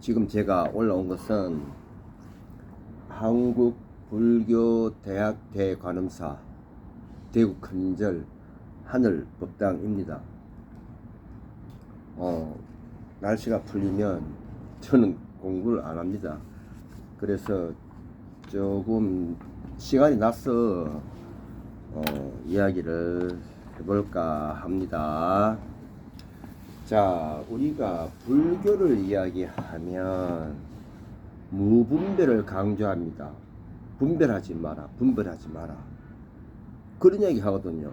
지금 제가 올라온 것은 한국불교대학대관음사 대구 큰절 하늘법당입니다. 날씨가 풀리면 저는 공부를 안 합니다. 그래서 조금 시간이 나서 이야기를 해볼까 합니다. 자, 우리가 불교를 이야기하면 무분별을 강조합니다. 분별하지 마라, 분별하지 마라. 그런 이야기 하거든요.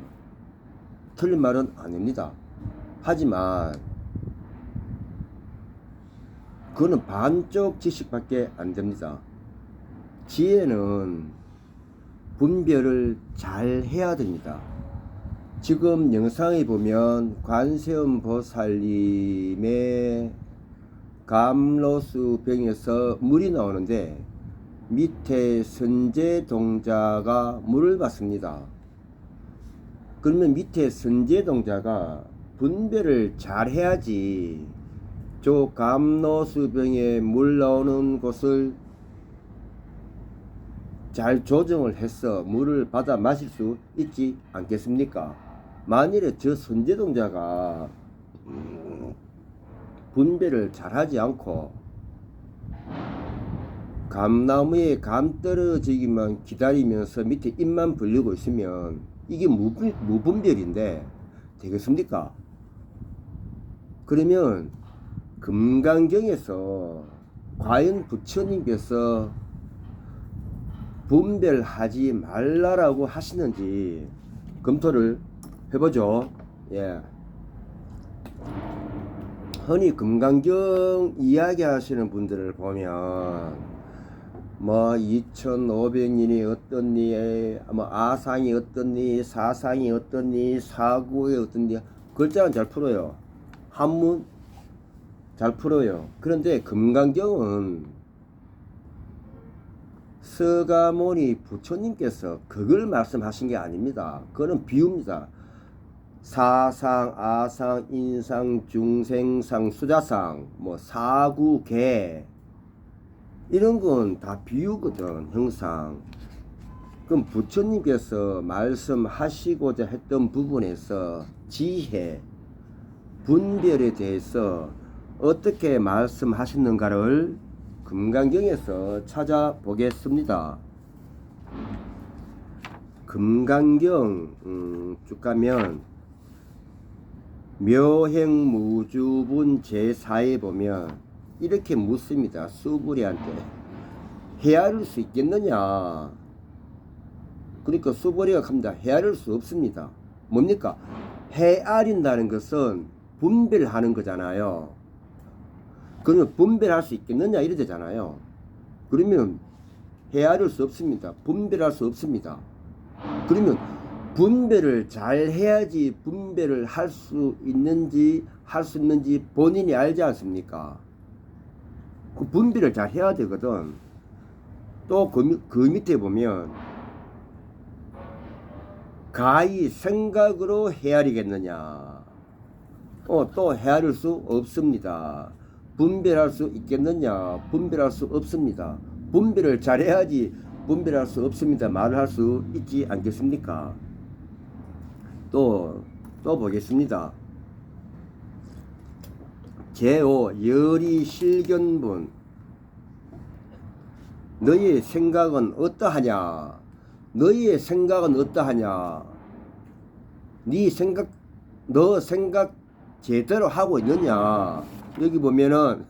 틀린 말은 아닙니다. 하지만 그거는 반쪽 지식밖에 안 됩니다. 지혜는 분별을 잘 해야 됩니다. 지금 영상에 보면 관세음 보살님의 감로수 병에서 물이 나오는데 밑에 선제동자가 물을 받습니다. 그러면 밑에 선제동자가 분별을 잘 해야지 저 감로수 병에 물 나오는 곳을 잘 조정을 해서 물을 받아 마실 수 있지 않겠습니까? 만일에 저 선제동자가 분별을 잘하지 않고 감나무에 감 떨어지기만 기다리면서 밑에 입만 벌리고 있으면 이게 무분별인데 되겠습니까? 그러면 금강경에서 과연 부처님께서 분별하지 말라라고 하시는지 검토를 해보죠. 예. 흔히 금강경 이야기하시는 분들을 보면 뭐 2500년이 어떻니, 뭐 아상이 어떻니, 사상이 어떻니, 사구에 어떻니, 글자는 잘 풀어요. 한문 잘 풀어요. 그런데 금강경은 서가모니 부처님께서 그걸 말씀하신 게 아닙니다. 그거는 비유입니다. 사상, 아상, 인상, 중생상, 수자상, 뭐 사구, 개 이런 건 다 비유거든, 형상. 그럼 부처님께서 말씀하시고자 했던 부분에서 지혜, 분별에 대해서 어떻게 말씀하셨는가를 금강경에서 찾아보겠습니다. 금강경 쭉 가면 묘행무주분 제4에 보면 이렇게 묻습니다. 수부리한테 헤아릴 수 있겠느냐. 그러니까 수부리가 갑니다. 헤아릴 수 없습니다. 뭡니까? 헤아린다는 것은 분별하는 거잖아요. 그러면 분별할 수 있겠느냐 이래 되잖아요. 그러면 헤아릴 수 없습니다. 분별할 수 없습니다. 그러면 분별을 잘 해야지 분별을 할 수 있는지 본인이 알지 않습니까? 그 분별을 잘 해야 되거든. 또 그 밑에 보면 가히 생각으로 헤아리겠느냐. 또 헤아릴 수 없습니다. 분별할 수 있겠느냐? 분별할 수 없습니다. 분별을 잘해야지 분별할 수 없습니다. 말을 할 수 있지 않겠습니까? 또 보겠습니다. 제5 열이실견분 너희의 생각은 어떠하냐? 너희의 생각은 어떠하냐? 너 생각 제대로 하고 있느냐? 여기 보면은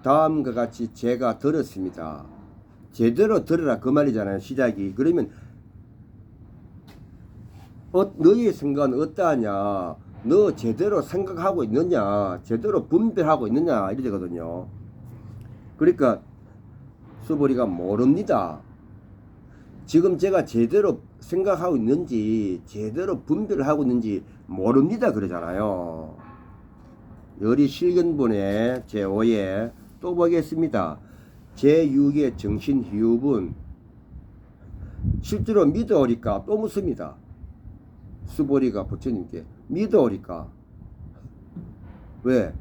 다음과 같이 제가 들었습니다. 제대로 들으라 그 말이잖아요. 시작이. 그러면 너희의 생각은 어떠하냐? 너 제대로 생각하고 있느냐? 제대로 분별하고 있느냐? 이래 되거든요. 그러니까 수보리가 모릅니다. 지금 제가 제대로 생각하고 있는지 제대로 분별을 하고 있는지 모릅니다 그러잖아요. 열이실견분의 제5에 또 보겠습니다. 제6의 정신희우분 실제로 믿어오리까 또 묻습니다. 수보리가 부처님께 믿어오리까 왜?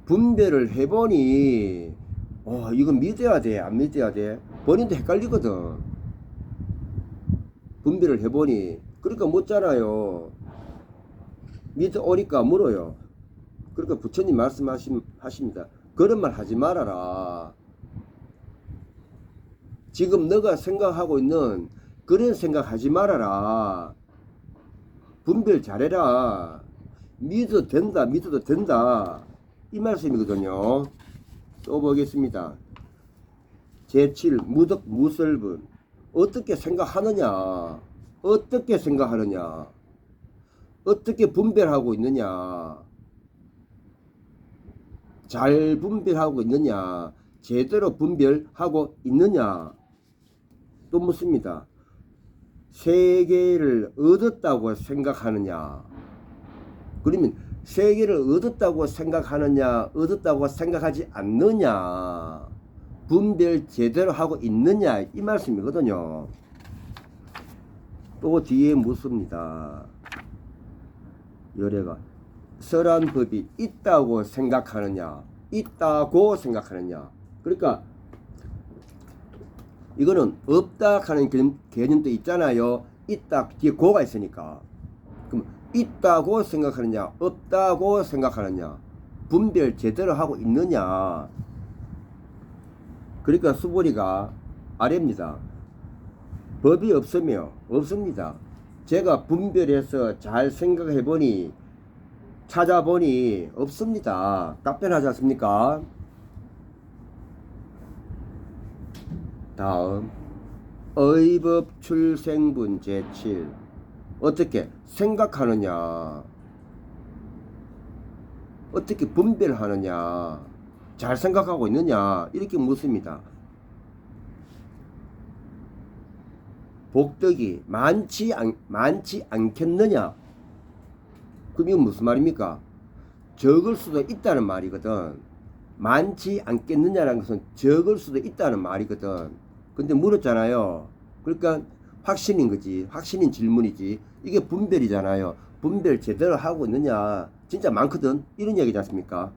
분별을 해보니 이거 믿어야 돼, 안 믿어야 돼? 본인도 헷갈리거든. 분별을 해보니. 그러니까 묻잖아요. 믿어오니까 물어요. 그러니까 부처님 말씀하십니다. 그런 말 하지 말아라. 지금 너가 생각하고 있는 그런 생각하지 말아라. 분별 잘해라. 믿어도 된다, 믿어도 된다. 이 말씀이거든요. 또 보겠습니다. 제7 무덕 무설분. 어떻게 생각하느냐, 어떻게 생각하느냐, 어떻게 분별하고 있느냐, 잘 분별하고 있느냐, 제대로 분별하고 있느냐. 또 묻습니다. 세계를 얻었다고 생각하느냐, 그러면 세계를 얻었다고 생각하느냐, 얻었다고 생각하지 않느냐, 분별 제대로 하고 있느냐, 이 말씀이거든요. 또 뒤에 묻습니다. 열애가 설한 법이 있다고 생각하느냐, 있다고 생각하느냐. 그러니까 이거는 없다 하는 개념도 있잖아요. 있다 뒤에 고가 있으니까. 그럼 있다고 생각하느냐, 없다고 생각하느냐, 분별 제대로 하고 있느냐. 그러니까 수보리가 아래입니다. 법이 없으며 없습니다. 제가 분별해서 잘 생각해보니, 찾아보니 없습니다. 답변하지 않습니까? 다음 의법 출생분 제7. 어떻게 생각하느냐, 어떻게 분별하느냐, 잘 생각하고 있느냐, 이렇게 묻습니다. 복덕이 많지 않겠느냐. 그럼 이건 무슨 말입니까? 적을 수도 있다는 말이거든. 많지 않겠느냐라는 것은 적을 수도 있다는 말이거든. 근데 물었잖아요. 그러니까 확신인 거지. 확신인 질문이지. 이게 분별이잖아요. 분별 제대로 하고 있느냐. 진짜 많거든. 이런 얘기지 않습니까?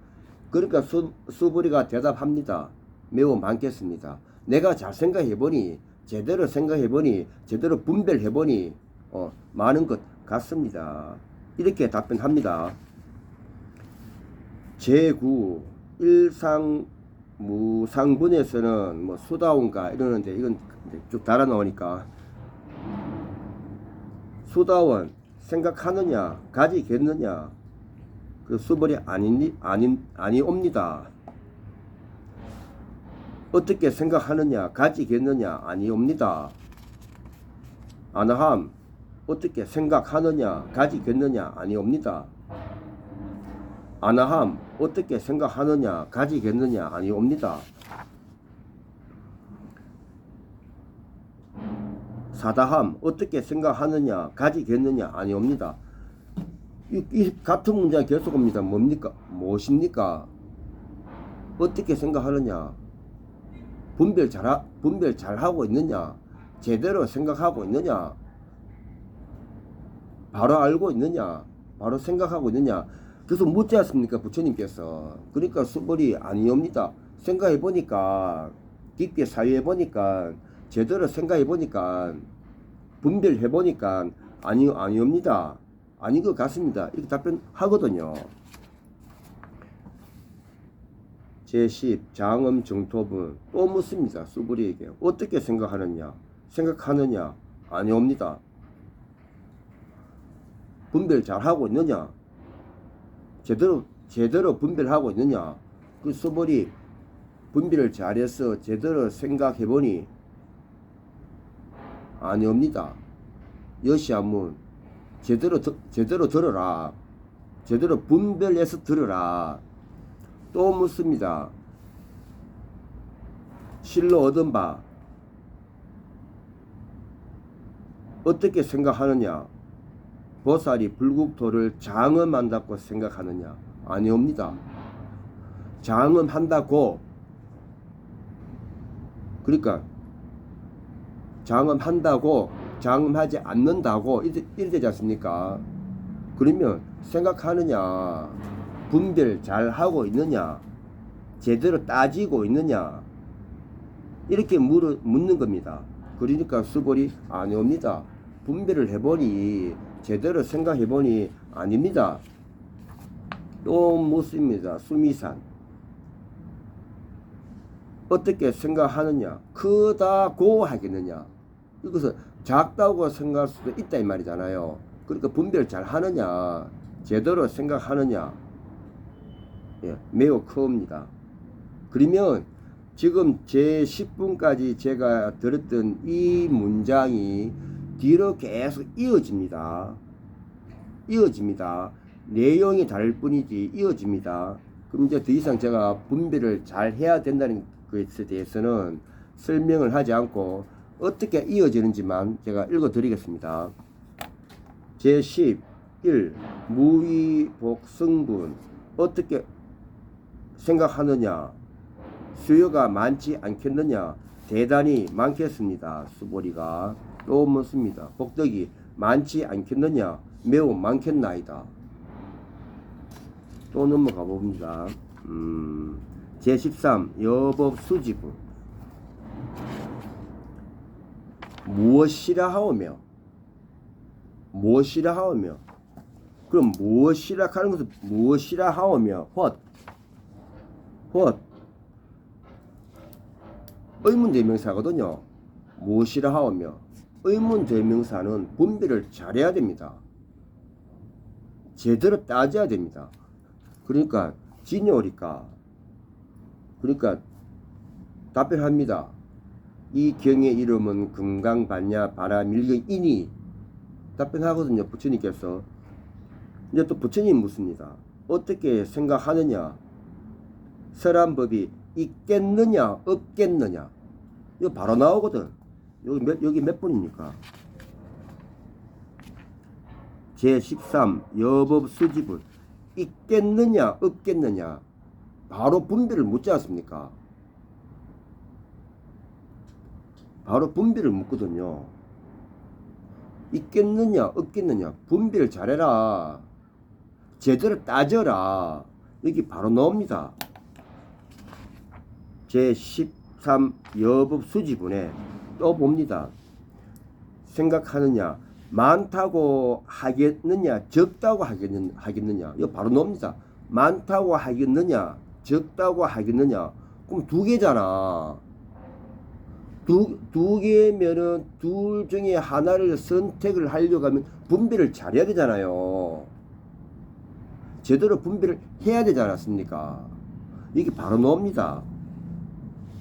그러니까 수보리가 대답합니다. 매우 많겠습니다. 내가 잘 생각해보니, 제대로 생각해보니, 제대로 분별해보니 많은 것 같습니다. 이렇게 답변합니다. 제9 일상무상분에서는 뭐 수다원가 이러는데, 이건 쭉 달아 나오니까 수다원 생각하느냐, 가지겠느냐. 그 수벌이 아니옵니다. 어떻게 생각하느냐, 가지겠느냐, 아니옵니다. 아나함 어떻게 생각하느냐, 가지겠느냐, 아니옵니다. 아나함 어떻게 생각하느냐, 가지겠느냐, 아니옵니다. 사다함 어떻게 생각하느냐, 가지겠느냐, 아니옵니다. 이 같은 문제가 계속 옵니다. 뭡니까? 무엇입니까? 어떻게 생각하느냐, 분별 잘하고 있느냐, 제대로 생각하고 있느냐, 바로 알고 있느냐, 바로 생각하고 있느냐. 그래서 묻지 않습니까? 부처님께서. 그러니까 수벌이 아니옵니다. 생각해 보니까, 깊게 사유해 보니까, 제대로 생각해 보니까, 분별해 보니까 아니옵니다. 아닌 것 같습니다. 이렇게 답변하거든요. 제10 장엄 정토분. 또 묻습니다. 수불이에게 어떻게 생각하느냐, 아니옵니다. 분별 잘하고 있느냐, 제대로 분별하고 있느냐. 그 수불이 분별을 잘해서 제대로 생각해보니 아니옵니다. 여시한문 제대로 들어라. 제대로 분별해서 들어라. 또 묻습니다. 실로 얻은 바 어떻게 생각하느냐, 보살이 불국토를 장엄한다고 생각하느냐, 아니옵니다. 장엄한다고, 그러니까 장엄한다고, 장엄하지 않는다고 이래 되지 않습니까? 그러면 생각하느냐, 분별 잘 하고 있느냐, 제대로 따지고 있느냐, 이렇게 묻는 겁니다. 그러니까 수벌이 아니옵니다. 분별을 해보니, 제대로 생각해보니 아닙니다. 또 묻습니다. 수미산. 어떻게 생각하느냐, 크다고 하겠느냐, 이것은 작다고 생각할 수도 있다 이 말이잖아요. 그러니까 분별 잘 하느냐, 제대로 생각하느냐, 예, 매우 큽니다. 그러면 지금 제 10분까지 제가 들었던 이 문장이 뒤로 계속 이어집니다. 내용이 다를 뿐이지 이어집니다. 그럼 이제 더 이상 제가 분별을 잘 해야 된다는 것에 대해서는 설명을 하지 않고 어떻게 이어지는지만 제가 읽어 드리겠습니다. 제11 무위복성분. 어떻게 생각하느냐, 수요가 많지 않겠느냐, 대단히 많겠습니다. 수보리가. 또 묻습니다. 복덕이 많지 않겠느냐, 매우 많겠나이다. 또 넘어가 봅니다. 제13 여법수지분. 무엇이라 하오며, 그럼 무엇이라 하는 것은 무엇이라 하오며, what 의문대명사거든요. 무엇이라 하오며, 의문대명사는 분별을 잘해야 됩니다. 제대로 따져야 됩니다. 그러니까 진요리까, 그러니까 답변합니다. 이 경의 이름은 금강반야 바라밀경이니, 답변하거든요. 부처님께서. 이제 또 부처님 묻습니다. 어떻게 생각하느냐, 설한법이 있겠느냐 없겠느냐, 이거 바로 나오거든. 여기 몇 분입니까? 제13 여법수지분. 있겠느냐 없겠느냐, 바로 분별을 묻지 않습니까? 바로 분별을 묻거든요. 있겠느냐 없겠느냐, 분별을 잘해라, 제대로 따져라, 여기 바로 나옵니다. 제13 여법수지분에 또 봅니다. 생각하느냐, 많다고 하겠느냐 적다고 하겠느냐, 이거 바로 나옵니다. 많다고 하겠느냐 적다고 하겠느냐, 그럼 두 개잖아. 두 개면은 둘 중에 하나를 선택을 하려고 하면 분별을 잘해야 되잖아요. 제대로 분별을 해야 되지 않았습니까? 이게 바로 나옵니다.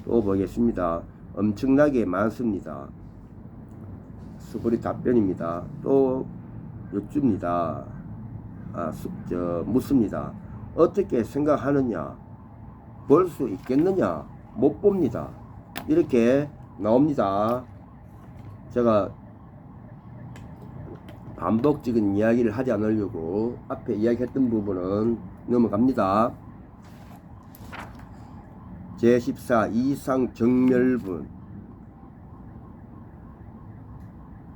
또 보겠습니다. 엄청나게 많습니다. 수고리 답변입니다. 또 여쭙니다. 묻습니다. 어떻게 생각하느냐, 볼 수 있겠느냐, 못 봅니다. 이렇게 나옵니다. 제가 반복적인 이야기를 하지 않으려고 앞에 이야기했던 부분은 넘어갑니다. 제14 이상정멸분.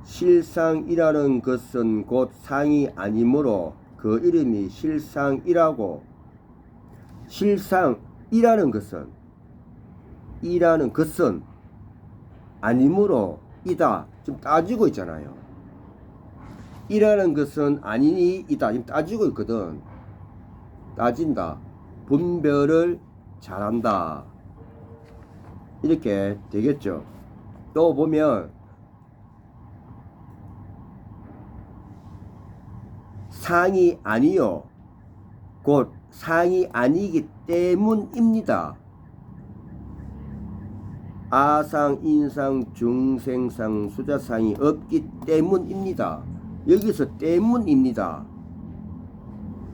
실상이라는 것은 곧 상이 아니므로 그 이름이 실상이라고. 실상이라는 것은 아니므로 이다, 지금 따지고 있잖아요. 이라는 것은 아니니 이다, 지금 따지고 있거든. 따진다, 분별을 잘한다, 이렇게 되겠죠. 또 보면 상이 아니요, 곧 상이 아니기 때문입니다. 아상, 인상, 중생상, 수자상이 없기 때문입니다. 여기서 때문입니다.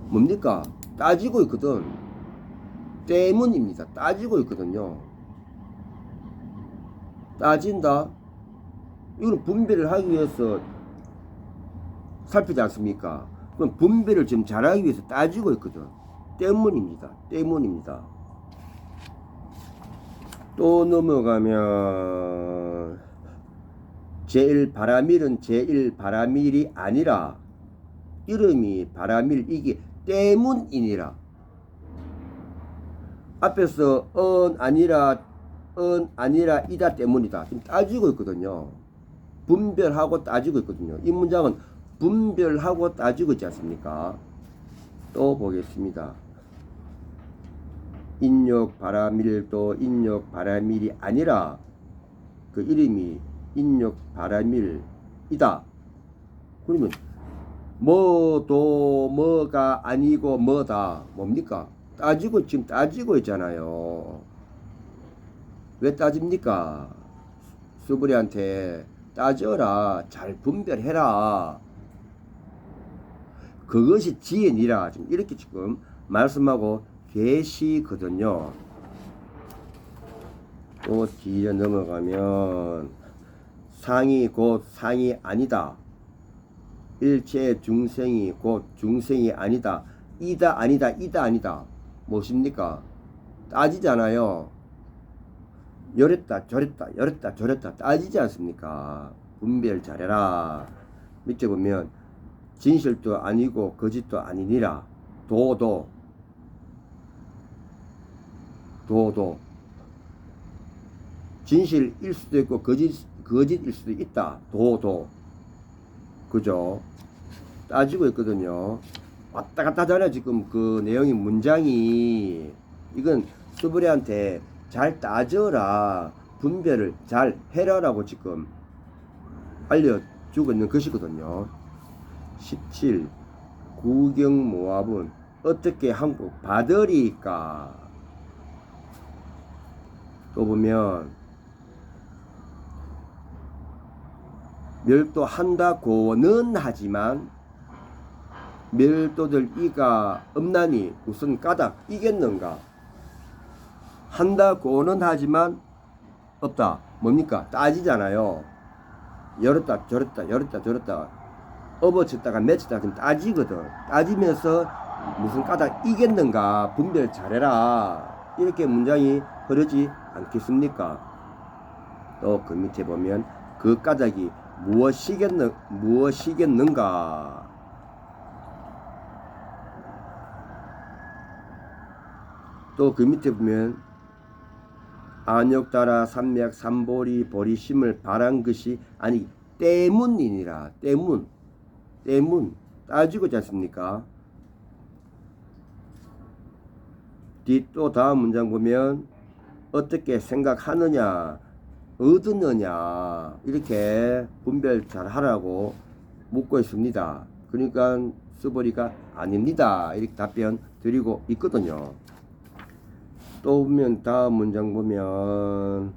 뭡니까? 따지고 있거든. 때문입니다. 따지고 있거든요. 따진다, 이거는 분별을 하기 위해서 살피지 않습니까? 그럼 분별을 지금 잘하기 위해서 따지고 있거든. 때문입니다. 또 넘어가면 제1바라밀은 제1바라밀이 아니라 이름이 바라밀, 이게 때문이니라. 앞에서 아니라 이다 때문이다. 지금 따지고 있거든요. 분별하고 따지고 있거든요. 이 문장은 분별하고 따지고 있지 않습니까? 또 보겠습니다. 인욕 바라밀도 인욕 바라밀이 아니라 그 이름이 인욕 바라밀이다. 그러면 뭐도 뭐가 아니고 뭐다. 뭡니까? 지금 따지고 있잖아요. 왜 따집니까? 수부리한테 따져라. 잘 분별해라. 그것이 지혜니라. 지금 이렇게 지금 말씀하고 계시거든요. 또 뒤에 넘어가면 상이 곧 상이 아니다. 일체 중생이 곧 중생이 아니다. 이다 아니다. 이다 아니다. 무엇입니까? 따지잖아요. 요랬다 저랬다 요랬다 저랬다 따지지 않습니까? 분별 잘해라. 밑에 보면 진실도 아니고 거짓도 아니니라. 도도 진실일 수도 있고 거짓일 수도 있다. 도도 그죠? 따지고 있거든요. 왔다 갔다 하잖아요. 지금 그 내용이 문장이 이건 수브레한테 잘 따져라. 분별을 잘 해라라고 지금 알려주고 있는 것이거든요. 17. 구경모합은 어떻게 한국 받으리까? 또 보면 멸도한다고는 하지만 멸도될 이가 없나니 무슨 까닭 이겠는가? 한다고는 하지만 없다. 뭡니까? 따지잖아요. 열었다 저랬다 열었다 저랬다 업어쳤다가 맺혔다 그럼 따지거든. 따지면서 무슨 까닭 이겠는가? 분별 잘해라. 이렇게 문장이 흐르지 않겠습니까? 또 그 밑에 보면 그 까닭이 무엇이겠는가? 또 그 밑에 보면 안욕따라 삼맥 삼보리 보리심을 바란 것이 아니 때문이니라. 때문 따지고 있지 않습니까? 또 다음 문장 보면 어떻게 생각하느냐 얻느냐 이렇게 분별 잘 하라고 묻고 있습니다. 그러니까 수보리가 아닙니다. 이렇게 답변 드리고 있거든요. 또 보면 다음 문장 보면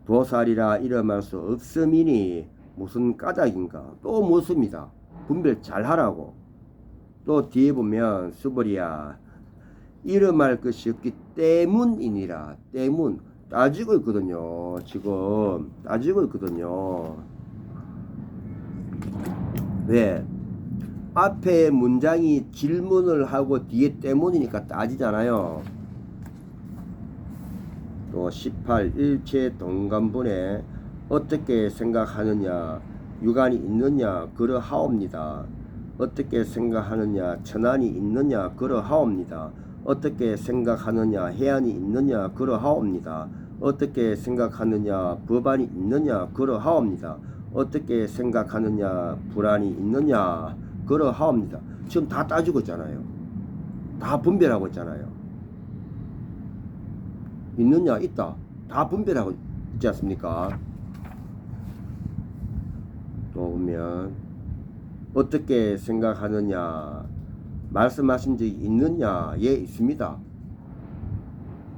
도살이라 이름할 수 없음이니 무슨 까닭인가 또 묻습니다. 분별 잘 하라고. 또 뒤에 보면 수보리야 이름할 것이 없기 때문이니라. 때문 따지고 있거든요. 지금 따지고 있거든요. 왜? 앞에 문장이 질문을 하고 뒤에 때문이니까 따지잖아요. 또 18 일체 동간분에 어떻게 생각하느냐 유관이 있느냐 그러하옵니다. 어떻게 생각하느냐 천안이 있느냐 그러하옵니다. 어떻게 생각하느냐 해안이 있느냐 그러하옵니다. 어떻게 생각하느냐 법안이 있느냐 그러하옵니다. 어떻게 생각하느냐 불안이 있느냐 그러하옵니다. 지금 다 따지고 있잖아요. 다 분별하고 있잖아요. 있느냐 있다 다 분별하고 있지 않습니까? 또 보면 어떻게 생각하느냐 말씀하신 적이 있느냐 예 있습니다.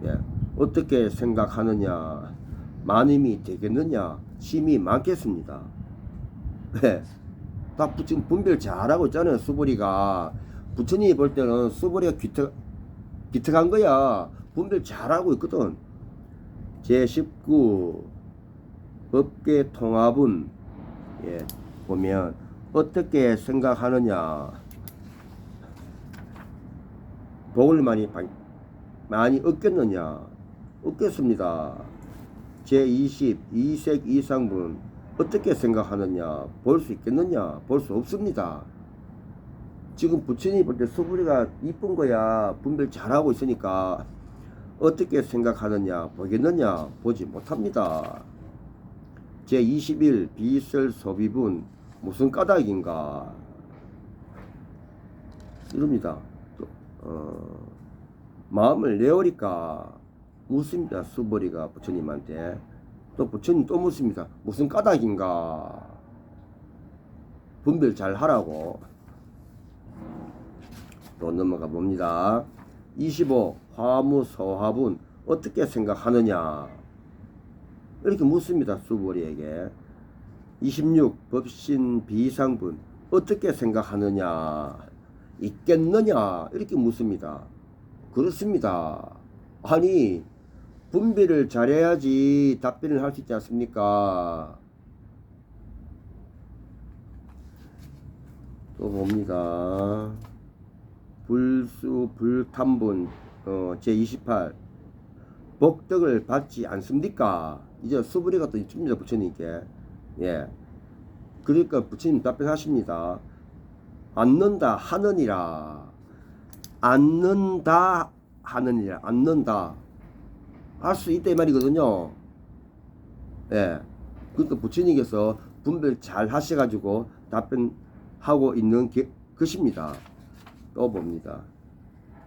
예. 어떻게 생각하느냐 많음이 되겠느냐 심이 많겠습니다. 네. 다 지금 분별 잘하고 있잖아요. 수보리가 부처님이 볼 때는 수보리가 기특한 거야. 분별 잘하고 있거든. 제19 법계 통합은 예, 보면 어떻게 생각하느냐 복을 많이 얻겠느냐 얻겠습니다. 제20 이색 이상분 어떻게 생각하느냐 볼 수 있겠느냐 볼 수 없습니다. 지금 부처님이 볼 때 수부리가 이쁜 거야. 분별 잘하고 있으니까 어떻게 생각하느냐 보겠느냐 보지 못합니다. 제21 비설 소비분 무슨 까닭인가 이럽니다. 또, 마음을 내오니까 묻습니다. 수보리가 부처님한테. 또 부처님 또 묻습니다. 무슨 까닭인가 분별 잘 하라고. 또 넘어가 봅니다. 25 화무소화분 어떻게 생각하느냐 이렇게 묻습니다. 수보리에게. 26 법신 비상분 어떻게 생각하느냐 있겠느냐 이렇게 묻습니다. 그렇습니다. 아니 분별을 잘해야지 답변을 할 수 있지 않습니까? 또 봅니다. 불수 불탐분 제28 복덕을 받지 않습니까? 이제 수부리가 또 있습니다. 부처님께. 예. 그러니까 부처님 답변하십니다. 않는다 하느니라. 않는다 하느니라. 않는다 할 수 있다 이 말이거든요. 예. 그러니까 부처님께서 분별 잘 하셔가지고 답변하고 있는 것입니다. 또 봅니다.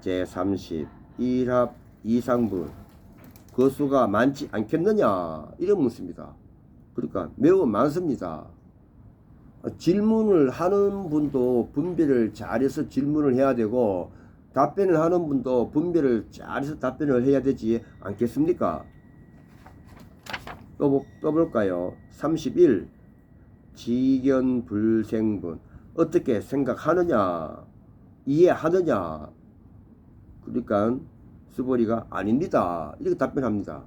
제30 일합 이상분 그 수가 많지 않겠느냐 이런 묻습니다. 그러니까 매우 많습니다. 질문을 하는 분도 분별을 잘해서 질문을 해야 되고 답변을 하는 분도 분별을 잘해서 답변을 해야 되지 않겠습니까? 또 볼까요? 31 지견불생분 어떻게 생각하느냐 이해하느냐. 그러니까 수보리가 아닙니다 이렇게 답변합니다.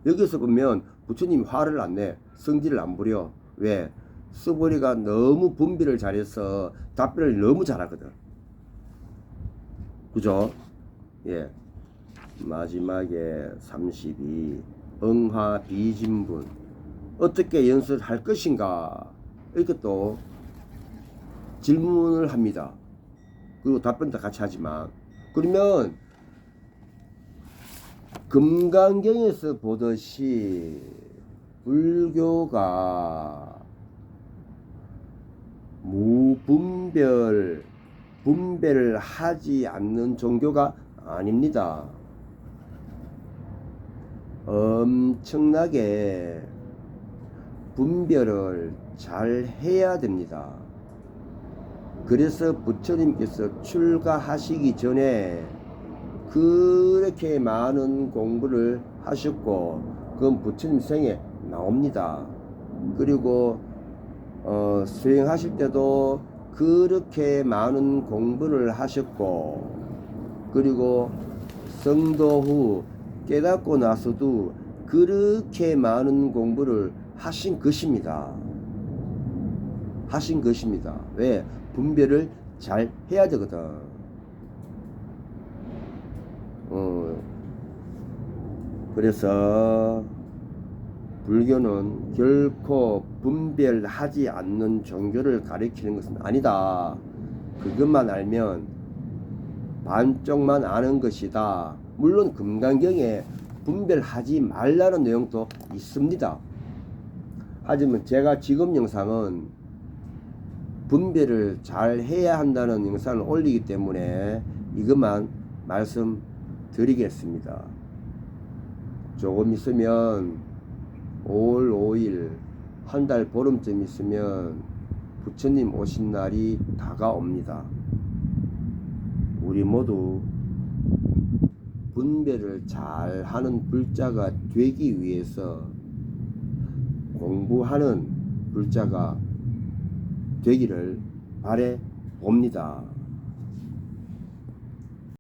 여기서 보면 부처님이 화를 안 내, 성질을 안 부려. 왜? 수보리가 너무 분별을 잘해서 답변을 너무 잘하거든. 그죠? 예. 마지막에 32 응화 비진분 어떻게 연설할 것인가 이렇게 또 질문을 합니다. 그리고 답변도 같이 하지만 그러면 금강경에서 보듯이 불교가 무분별 분별을 하지 않는 종교가 아닙니다. 엄청나게 분별을 잘 해야 됩니다. 그래서 부처님께서 출가하시기 전에 그렇게 많은 공부를 하셨고 그건 부처님 생에 나옵니다. 그리고 수행하실 때도 그렇게 많은 공부를 하셨고 그리고 성도 후 깨닫고 나서도 그렇게 많은 공부를 하신 것입니다. 하신 것입니다. 왜? 분별을 잘 해야 되거든. 그래서 불교는 결코 분별하지 않는 종교를 가리키는 것은 아니다. 그것만 알면 반쪽만 아는 것이다. 물론 금강경에 분별하지 말라는 내용도 있습니다. 하지만 제가 지금 영상은 분별을 잘 해야 한다는 영상을 올리기 때문에 이것만 말씀드리겠습니다. 조금 있으면 5월 5일 한 달 보름쯤 있으면 부처님 오신 날이 다가옵니다. 우리 모두 분별을 잘 하는 불자가 되기 위해서 공부하는 불자가 되기를 바래 봅니다.